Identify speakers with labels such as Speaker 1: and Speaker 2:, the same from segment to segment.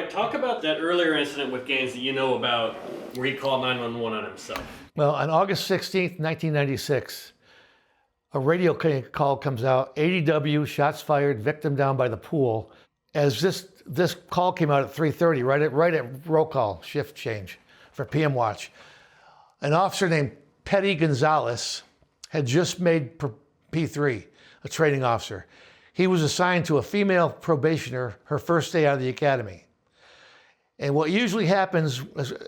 Speaker 1: Mike, talk about that earlier incident with Gaines that you know about where he called 911 on himself.
Speaker 2: Well, on August 16th, 1996, a radio call comes out, ADW, shots fired, victim down by the pool. As this call came out at 3:30, right at roll call, shift change for PM watch, an officer named Petty Gonzalez had just made P3, a training officer. He was assigned to a female probationer her first day out of the academy. And what usually happens,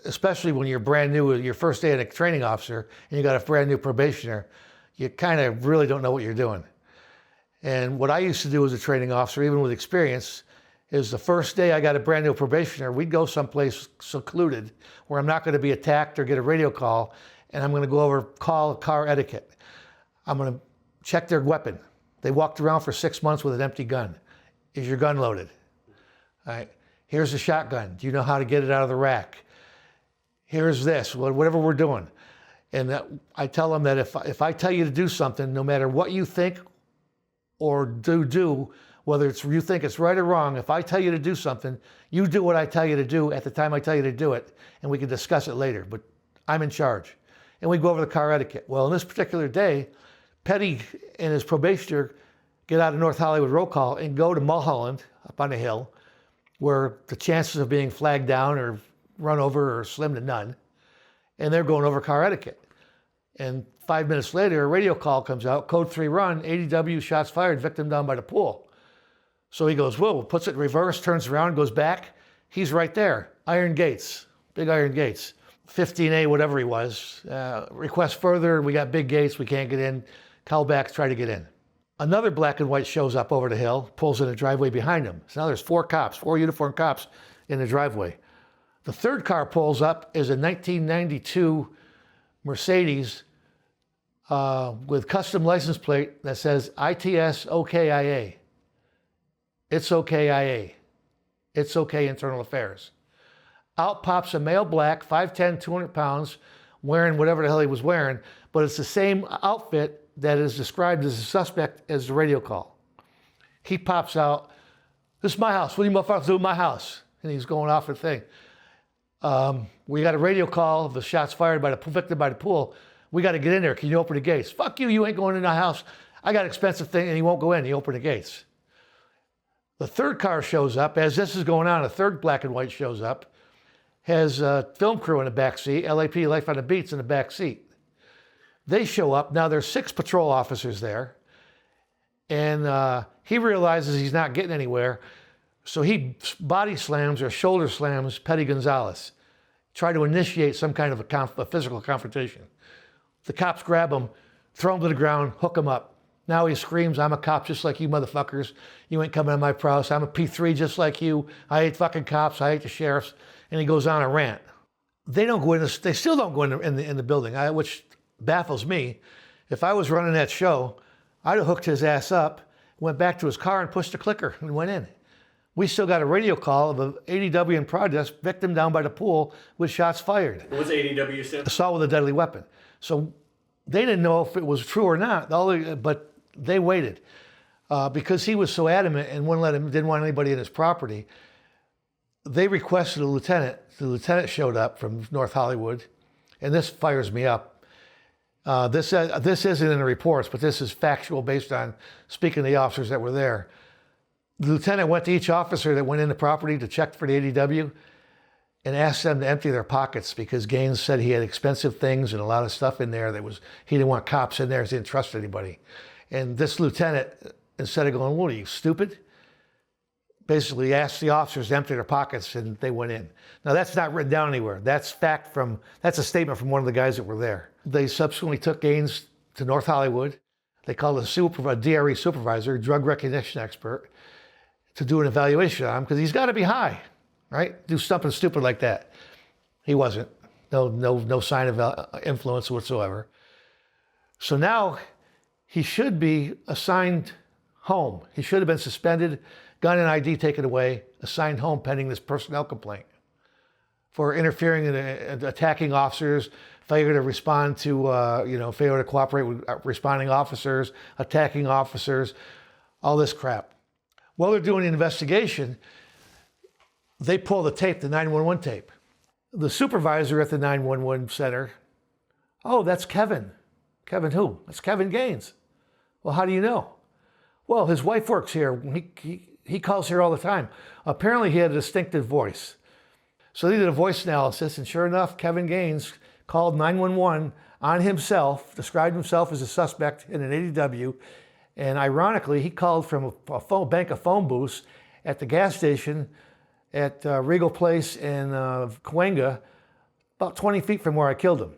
Speaker 2: especially when you're brand new, your first day as a training officer, and you got a brand new probationer, you kind of really don't know what you're doing. And what I used to do as a training officer, even with experience, is the first day I got a brand new probationer, we'd go someplace secluded where I'm not going to be attacked or get a radio call, and I'm going to go over call car etiquette. I'm going to check their weapon. They walked around for 6 months with an empty gun. Is your gun loaded? All right. Here's the shotgun. Do you know how to get it out of the rack? Here's this, whatever we're doing. And I tell them that if I tell you to do something, no matter what you think or do, whether you think it's right or wrong, if I tell you to do something, you do what I tell you to do at the time I tell you to do it, and we can discuss it later, but I'm in charge. And we go over the car etiquette. Well, on this particular day, Petty and his probationer get out of North Hollywood roll call and go to Mulholland up on the hill, where the chances of being flagged down or run over are slim to none. And they're going over car etiquette. And 5 minutes later, a radio call comes out, code 3 run, ADW, shots fired, victim down by the pool. So he goes, whoa, puts it in reverse, turns around, goes back. He's right there, iron gates, big iron gates. 15A, whatever he was, request further, we got big gates, we can't get in. Call back, try to get in. Another black and white shows up over the hill, pulls in a driveway behind him. So now there's 4 uniformed cops in the driveway. The third car pulls up is a 1992 Mercedes with custom license plate that says ITS OKIA. It's OKIA. It's okay Internal Affairs. Out pops a male black, 5'10", 200 pounds, wearing whatever the hell he was wearing, but it's the same outfit that is described as a suspect as the radio call. He pops out, this is my house, what do you motherfuckers do in my house? And he's going off the thing. We got a radio call of the shots fired by the victim by the pool. We got to get in there, can you open the gates? Fuck you, you ain't going in my house. I got an expensive thing, and he won't go in, he opened the gates. The third car shows up, as this is going on, a third black and white shows up, has a film crew in the back seat, LAPD, Life on the Beats in the back seat. They show up. Now there's 6 patrol officers there, and he realizes he's not getting anywhere, so he body slams or shoulder slams Petty Gonzalez, try to initiate some kind of a physical confrontation. The cops grab him, throw him to the ground, hook him up. Now he screams, I'm a cop just like you motherfuckers. You ain't coming in my house. I'm a P3 just like you. I hate fucking cops. I hate the sheriffs. And he goes on a rant. They don't go in. They still don't go in the building, which baffles me. If I was running that show, I'd have hooked his ass up, went back to his car and pushed the clicker and went in. We still got a radio call of an ADW in progress, victim down by the pool with shots fired.
Speaker 1: What was ADW stand?
Speaker 2: Assault with a deadly weapon. So they didn't know if it was true or not, but they waited. Because he was so adamant and didn't want anybody in his property, they requested a lieutenant. The lieutenant showed up from North Hollywood, and this fires me up. This isn't in the reports, but this is factual based on speaking to the officers that were there. The lieutenant went to each officer that went in the property to check for the ADW and asked them to empty their pockets because Gaines said he had expensive things and a lot of stuff in there he didn't want cops in there, he didn't trust anybody. And this lieutenant, instead of going, what are you, stupid? Basically asked the officers to empty their pockets and they went in. Now that's not written down anywhere. That's a statement from one of the guys that were there. They subsequently took Gaines to North Hollywood. They called a DRE supervisor, drug recognition expert, to do an evaluation on him because he's got to be high, right? Do something stupid like that. He wasn't. No sign of influence whatsoever. So now he should be assigned home. He should have been suspended, gun and ID taken away, assigned home pending this personnel complaint for interfering and attacking officers, failure to respond to, failure to cooperate with responding officers, attacking officers, all this crap. While they're doing the investigation, They pull the tape, the 911 tape. The supervisor at the 911 center, oh, that's Kevin. Kevin who? That's Kevin Gaines. Well, how do you know? Well, his wife works here. He calls here all the time. Apparently, he had a distinctive voice. So they did a voice analysis, and sure enough, Kevin Gaines called 911 on himself, described himself as a suspect in an ADW, and ironically, he called from a bank of phone booths at the gas station at Regal Place in Cahuenga, about 20 feet from where I killed him.